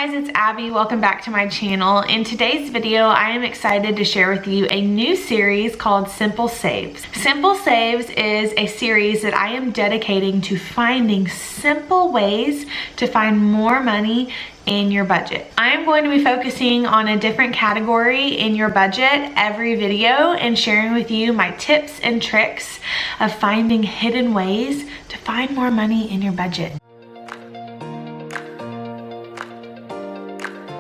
guys, it's Abby. Welcome back to my channel. In today's video, I am excited to share with you a new series called Simple Saves. Simple Saves is a series that I am dedicating to finding simple ways to find more money in your budget. I am going to be focusing on a different category in your budget every video and sharing with you my tips and tricks of finding hidden ways to find more money in your budget.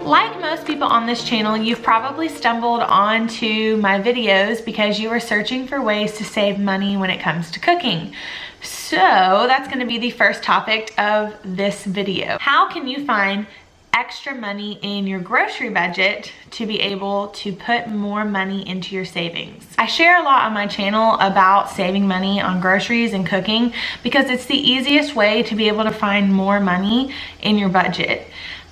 Like most people on this channel, you've probably stumbled onto my videos because you are searching for ways to save money when it comes to cooking. So that's going to be the first topic of this video. How can you find extra money in your grocery budget to be able to put more money into your savings? I share a lot on my channel about saving money on groceries and cooking because it's the easiest way to be able to find more money in your budget.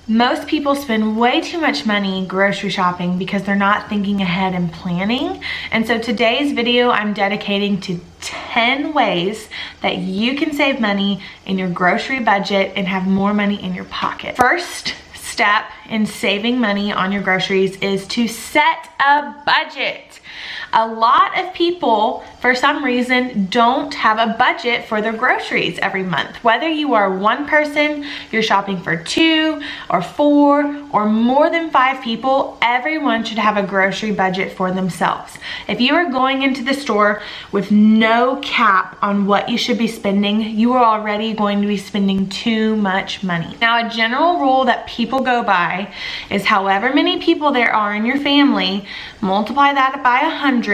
Most people spend way too much money grocery shopping because they're not thinking ahead and planning. And so today's video I'm dedicating to 10 ways that you can save money in your grocery budget and have more money in your pocket. First step in saving money on your groceries is to set a budget. A lot of people, for some reason, don't have a budget for their groceries every month. Whether you are one person, you're shopping for 2 or 4 or more than 5 people, everyone should have a grocery budget for themselves. If you are going into the store with no cap on what you should be spending, you are already going to be spending too much money. Now, a general rule that people go by is however many people there are in your family, multiply that by 100,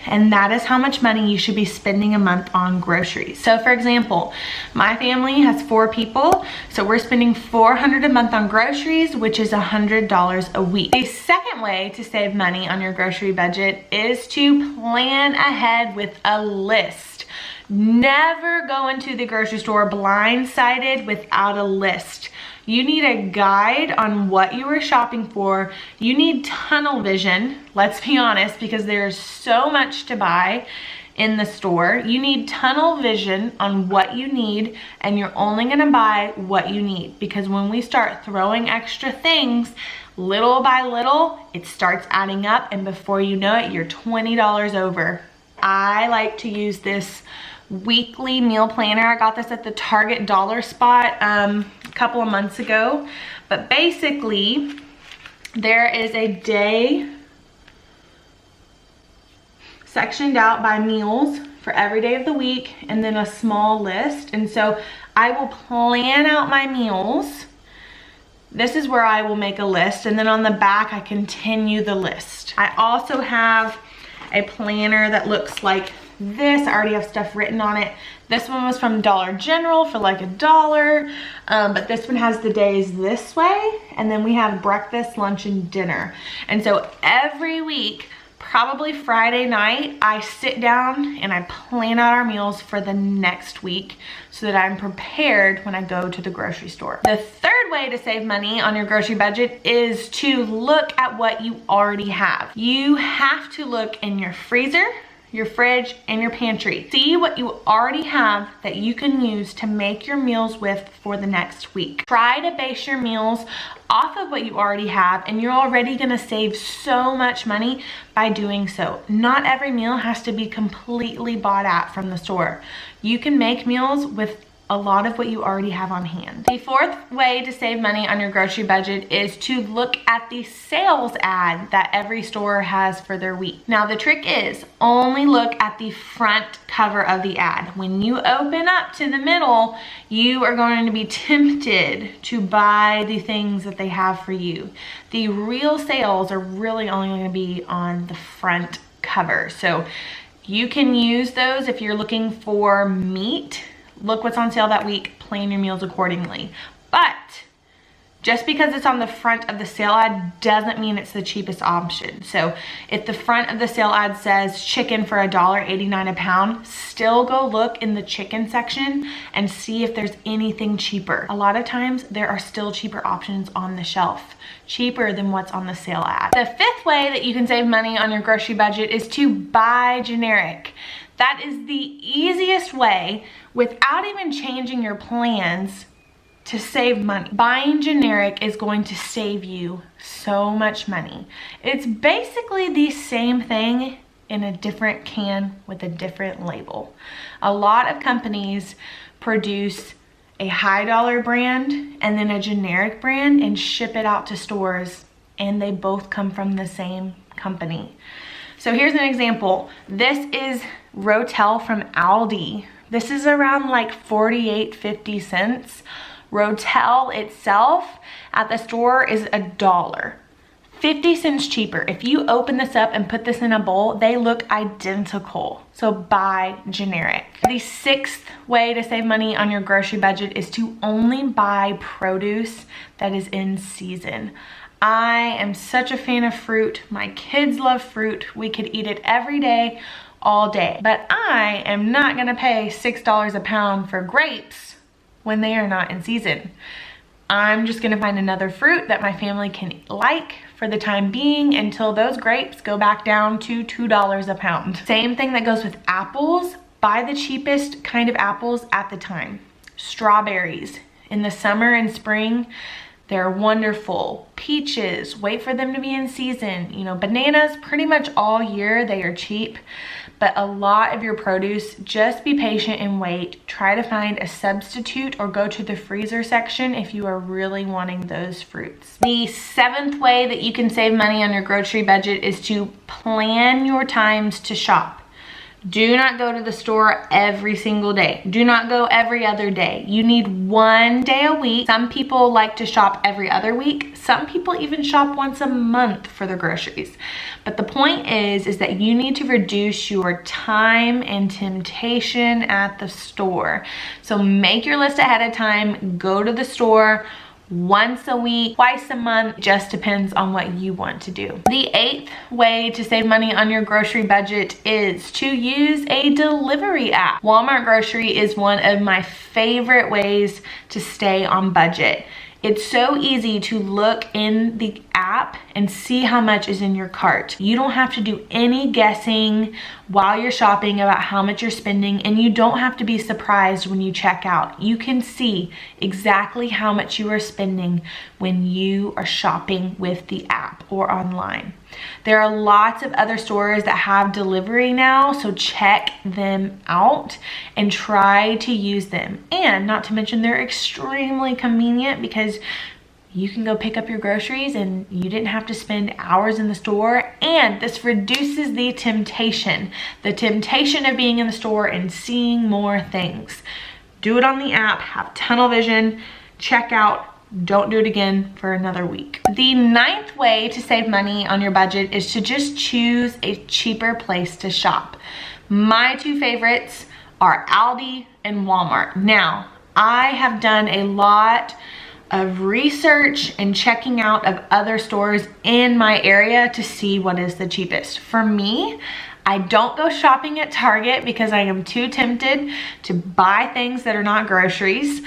and that is how much money you should be spending a month on groceries. So for example, my family has 4 people, so we're spending $400 a month on groceries, which is $100 a week. The second way to save money on your grocery budget is to plan ahead with a list. Never go into the grocery store blindsided without a list. You need a guide on what you are shopping for. You need tunnel vision, let's be honest, because there's so much to buy in the store. You need tunnel vision on what you need, and you're only gonna buy what you need, because when we start throwing extra things, little by little, it starts adding up, and before you know it, you're $20 over. I like to use this weekly meal planner. I got this at the Target dollar spot a couple of months ago, but basically there is a day sectioned out by meals for every day of the week and then a small list. And so I will plan out my meals. This is where I will make a list, and then on the back I continue the list. I also have a planner that looks like this. I already have stuff written on it. This one was from Dollar General for like $1, but this one has the days this way, and then we have breakfast, lunch, and dinner. And so every week, probably Friday night, I sit down and I plan out our meals for the next week so that I'm prepared when I go to the grocery store. The third way to save money on your grocery budget is to look at what you already have. You have to look in your freezer, your fridge, and your pantry. See what you already have that you can use to make your meals with for the next week. Try to base your meals off of what you already have, and you're already gonna save so much money by doing so. Not every meal has to be completely bought at from the store. You can make meals with a lot of what you already have on hand. The fourth way to save money on your grocery budget is to look at the sales ad that every store has for their week. Now the trick is only look at the front cover of the ad. When you open up to the middle, you are going to be tempted to buy the things that they have for you. The real sales are really only going to be on the front cover. So you can use those if you're looking for meat. Look what's on sale that week, plan your meals accordingly. But just because it's on the front of the sale ad doesn't mean it's the cheapest option. So if the front of the sale ad says chicken for $1.89 a pound, still go look in the chicken section and see if there's anything cheaper. A lot of times there are still cheaper options on the shelf, cheaper than what's on the sale ad. The fifth way that you can save money on your grocery budget is to buy generic. That is the easiest way, without even changing your plans, to save money. Buying generic is going to save you so much money. It's basically the same thing in a different can with a different label. A lot of companies produce a high dollar brand and then a generic brand and ship it out to stores, and they both come from the same company. So here's an example. This is Rotel from Aldi. This is around like 48-50 cents. Rotel itself at the store is $1. 50 cents cheaper. If you open this up and put this in a bowl, they look identical. So buy generic. The sixth way to save money on your grocery budget is to only buy produce that is in season. I am such a fan of fruit. My kids love fruit. We could eat it every day, all day. But I am not gonna pay $6 a pound for grapes when they are not in season. I'm just gonna find another fruit that my family can like for the time being until those grapes go back down to $2 a pound. Same thing that goes with apples. Buy the cheapest kind of apples at the time. Strawberries in the summer and spring, they're wonderful. Peaches, wait for them to be in season. You know, bananas, pretty much all year, they are cheap. But a lot of your produce, just be patient and wait. Try to find a substitute or go to the freezer section if you are really wanting those fruits. The seventh way that you can save money on your grocery budget is to plan your times to shop. Do not go to the store every single day. Do not go every other day. You need one day a week. Some people like to shop every other week. Some people even shop once a month for their groceries. But the point is that you need to reduce your time and temptation at the store. So make your list ahead of time. Go to the store once a week, twice a month, just depends on what you want to do. The eighth way to save money on your grocery budget is to use a delivery app. Walmart Grocery is one of my favorite ways to stay on budget. It's so easy to look in the app and see how much is in your cart. You don't have to do any guessing while you're shopping about how much you're spending, and you don't have to be surprised when you check out. You can see exactly how much you are spending when you are shopping with the app or online. There are lots of other stores that have delivery now, so check them out and try to use them. And not to mention, they're extremely convenient because you can go pick up your groceries and you didn't have to spend hours in the store. And this reduces the temptation of being in the store and seeing more things. Do it on the app, have tunnel vision, check out. Don't do it again for another week. The ninth way to save money on your budget is to just choose a cheaper place to shop. My two favorites are Aldi and Walmart. Now, I have done a lot of research and checking out of other stores in my area to see what is the cheapest. For me, I don't go shopping at Target because I am too tempted to buy things that are not groceries.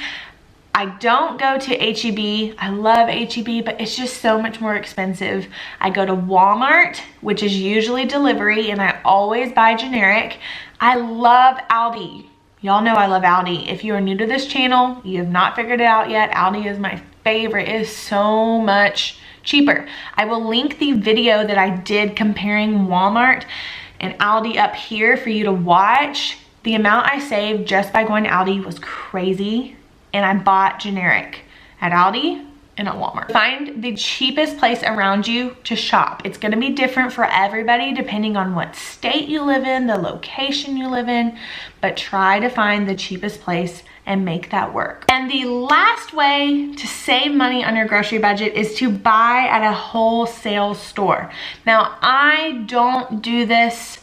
I don't go to H-E-B. I love H-E-B, but it's just so much more expensive. I go to Walmart, which is usually delivery, and I always buy generic. I love Aldi. Y'all know I love Aldi. If you are new to this channel, you have not figured it out yet, Aldi is my favorite. It is so much cheaper. I will link the video that I did comparing Walmart and Aldi up here for you to watch. The amount I saved just by going to Aldi was crazy. And I bought generic at Aldi and at Walmart. Find the cheapest place around you to shop. It's gonna be different for everybody depending on what state you live in, the location you live in, but try to find the cheapest place and make that work. And the last way to save money on your grocery budget is to buy at a wholesale store. Now, I don't do this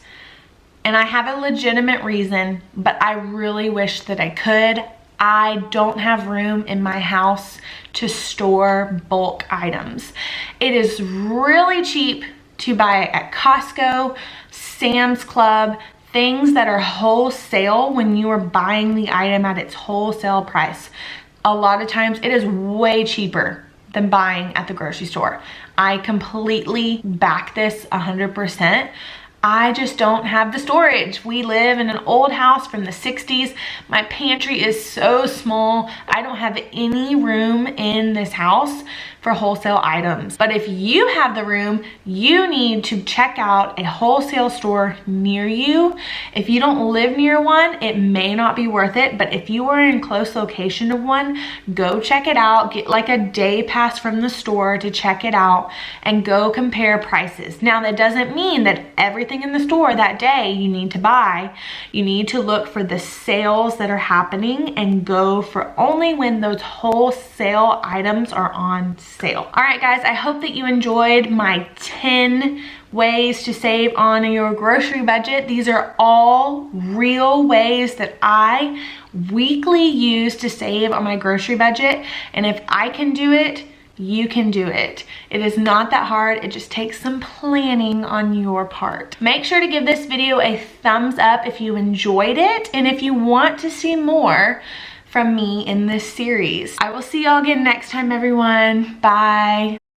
and I have a legitimate reason, but I really wish that I could. I don't have room in my house to store bulk items. It is really cheap to buy at Costco, Sam's Club, things that are wholesale when you are buying the item at its wholesale price. A lot of times it is way cheaper than buying at the grocery store. I completely back this 100%. I just don't have the storage. We live in an old house from the 60s. My pantry is so small. I don't have any room in this house for wholesale items. But if you have the room, you need to check out a wholesale store near you. If you don't live near one, it may not be worth it, but if you are in close location of one, go check it out. Get like a day pass from the store to check it out and go compare prices. Now, that doesn't mean that everything in the store that day you need to buy. You need to look for the sales that are happening and go for only when those wholesale items are on sale. All right, guys, I hope that you enjoyed my 10 ways to save on your grocery budget. These are all real ways that I weekly use to save on my grocery budget. And if I can do it, you can do it. It is not that hard. It just takes some planning on your part. Make sure to give this video a thumbs up if you enjoyed it. And if you want to see more from me in this series. I will see y'all again next time, everyone. Bye.